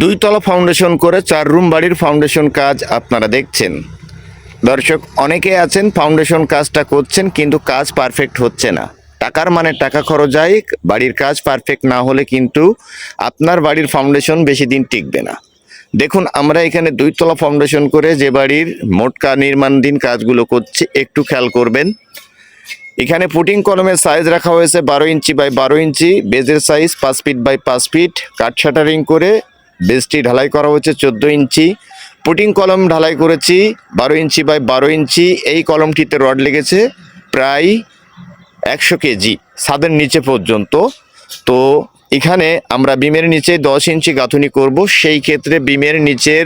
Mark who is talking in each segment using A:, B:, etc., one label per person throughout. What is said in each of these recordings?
A: দুইতলা foundation করে 4 room বাড়ির foundation কাজ আপনারা দেখছেন। দর্শক, অনেকে আছেন ফাউন্ডেশন কাজটা করছেন কিন্তু কাজ পারফেক্ট হচ্ছে না। টাকার মানে টাকা খরচ হয়, বাড়ির কাজ পারফেক্ট না হলে কিন্তু আপনার বাড়ির ফাউন্ডেশন বেশি দিন টিকবে না। দেখুন, আমরা এখানে দুইতলা ফাউন্ডেশন করে যে বাড়ির মোট নির্মাণাধীন কাজগুলো করছি, একটু খেয়াল করবেন। এখানে পুটিং কলমের সাইজ রাখা হয়েছে 12 ইঞ্চি বাই 12 ইঞ্চি, বেজের সাইজ 5 ফিট বাই 5 ফিট, কাঠ শাটারিং করে বেজটি ঢালাই করা হচ্ছে 14 ইঞ্চি। পুটিং কলম ঢালাই করেছি 12 ইঞ্চি বাই 12 ইঞ্চি। এই কলমটিতে রড লেগেছে প্রায় 100 কেজি ছাদের নিচে পর্যন্ত। তো এখানে আমরা বিমের নিচে 10 ইঞ্চি গাঁথুনি করব। সেই ক্ষেত্রে বিমের নিচের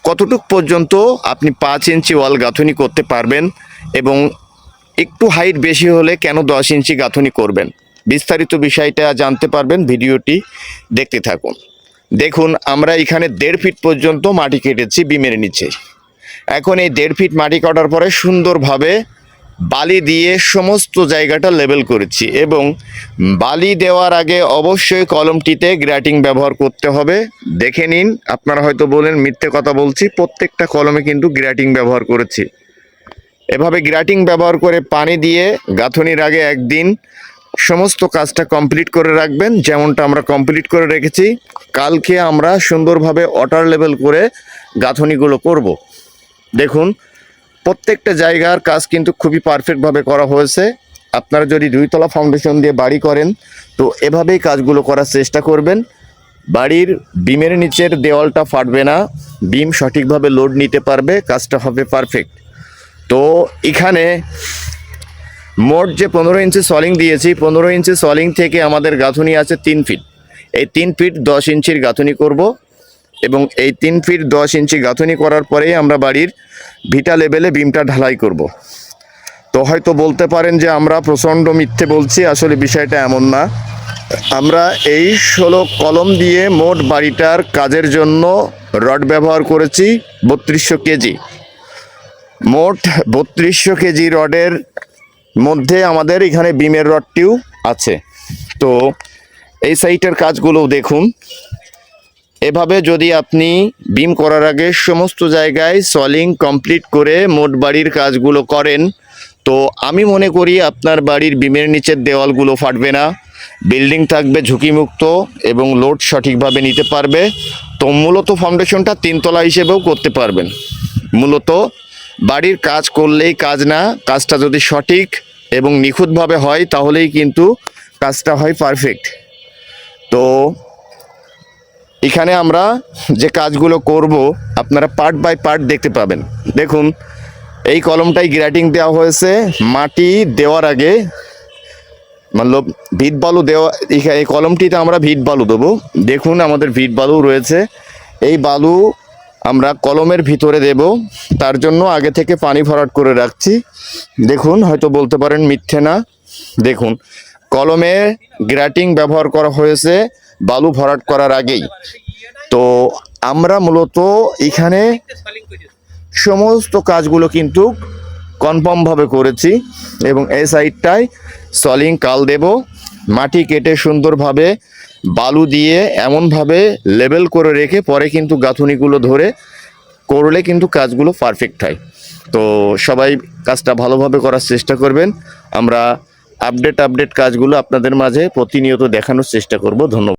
A: কতটুক পর্যন্ত আপনি 5 ইঞ্চি ওয়াল গাঁথুনি করতে পারবেন এবং একটু হাইট বেশি হলে কেন 10 ইঞ্চি গাঁথুনি করবেন, বিস্তারিত বিষয়টা জানতে পারবেন। ভিডিওটি দেখতে থাকুন। দেখুন, আমরা এখানে 1.5 ফিট পর্যন্ত মাটি কেটেছি বিমের নিচে। এখন এই 1.5 ফিট মাটি কাটার পরে সুন্দরভাবে বালি দিয়ে সমস্ত জায়গাটা লেবেল করেছি এবং বালি দেওয়ার আগে অবশ্যই কলমটিতে গ্রাটিং ব্যবহার করতে হবে। দেখে নিন, আপনারা হয়তো বলেন মিথ্যে কথা বলছি, প্রত্যেকটা কলমে কিন্তু গ্রাটিং ব্যবহার করেছি। এভাবে গ্রাটিং ব্যবহার করে পানি দিয়ে গাঁথনির আগে একদিন সমস্ত কাজটা কমপ্লিট করে রাখবেন, যেমনটা আমরা কমপ্লিট করে রেখেছি। কালকে আমরা সুন্দরভাবে ওয়াটার লেভেল করে গাঁথনিগুলো করব। দেখুন, প্রত্যেকটা জায়গার কাজ কিন্তু খুবই পারফেক্টভাবে করা হয়েছে। আপনারা যদি 2তলা ফাউন্ডেশন দিয়ে বাড়ি করেন তো এভাবেই কাজগুলো করার চেষ্টা করবেন। বাড়ির বিমের নিচের দেওয়ালটা ফাটবে না, বিম সঠিকভাবে লোড নিতে পারবে, কাজটা হবে পারফেক্ট। তো এখানে মোট যে 15 ইঞ্চি সলিং দিয়েছি, 15 ইঞ্চি সলিং থেকে আমাদের গাঁথুনি আছে 3 ফিট। এই 3 ফিট 10 ইঞ্চির গাঁথুনি করব এবং এই 3 ফিট 10 ইঞ্চি গাঁথুনি করার পরেই আমরা বাড়ির ভিটা লেভেলে বিমটা ঢালাই করব। তো হয়তো বলতে পারেন যে আমরা প্রচণ্ড মিথ্যে বলছি, আসলে বিষয়টা এমন না। আমরা এই 16 কলম দিয়ে মোট বাড়িটার কাজের জন্য রড ব্যবহার করেছি 3200 কেজি। মোট 3200 কেজি রডের মধ্যে আমাদের এখানে বিমের রডটিও আছে। তো এই সাইটের কাজগুলোও দেখুন। এভাবে যদি আপনি বিম করার আগে সমস্ত জায়গায় সলিং কমপ্লিট করে মোট বাড়ির কাজগুলো করেন তো আমি মনে করি আপনার বাড়ির বিমের নিচের দেওয়ালগুলো ফাটবে না, বিল্ডিং থাকবে ঝুঁকিমুক্ত এবং লোড সঠিকভাবে নিতে পারবে। তো মূলত ফাউন্ডেশনটা 3তলা হিসেবেও করতে পারবেন। মূলত বাড়ির কাজ করলেই কাজ না, কাজটা যদি সঠিক এবং নিখুঁতভাবে হয় তাহলেই কিন্তু কাজটা হয় পারফেক্ট। তো এখানে আমরা যে কাজগুলো করব আপনারা পার্ট বাই পার্ট দেখতে পাবেন। দেখুন, এই কলমটাই গ্রাটিং দেওয়া হয়েছে মাটি দেওয়ার আগে, মতলব ভিট বালু দেওয়া। এই কলমটিতে আমরা ভিট বালু দেবো। দেখুন, আমাদের ভিট বালু রয়েছে। এই বালু আমরা কলমের ভিতরে দেব, তার জন্য আগে থেকে পানি ভরাট করে রাখছি। দেখুন, হয়তো বলতে পারেন মিথ্যে না। দেখুন, কলমে গ্রাটিং ব্যবহার করা হয়েছে বালু ভরাট করার আগেই। তো আমরা মূলত এখানে সমস্ত কাজগুলো কিন্তু কনফার্মভাবে করেছি এবং এই সাইডটায় সলিং কাল দেব, মাটি কেটে সুন্দরভাবে বালু দিয়ে এমনভাবে লেবেল করে রেখে পরে কিন্তু গাঁথুনিগুলো ধরে করলে কিন্তু কাজগুলো পারফেক্ট হয়। তো সবাই কাজটা ভালোভাবে করার চেষ্টা করবেন। আমরা আপডেট কাজগুলো আপনাদের মাঝে প্রতিনিয়ত দেখানোর চেষ্টা করব। ধন্যবাদ।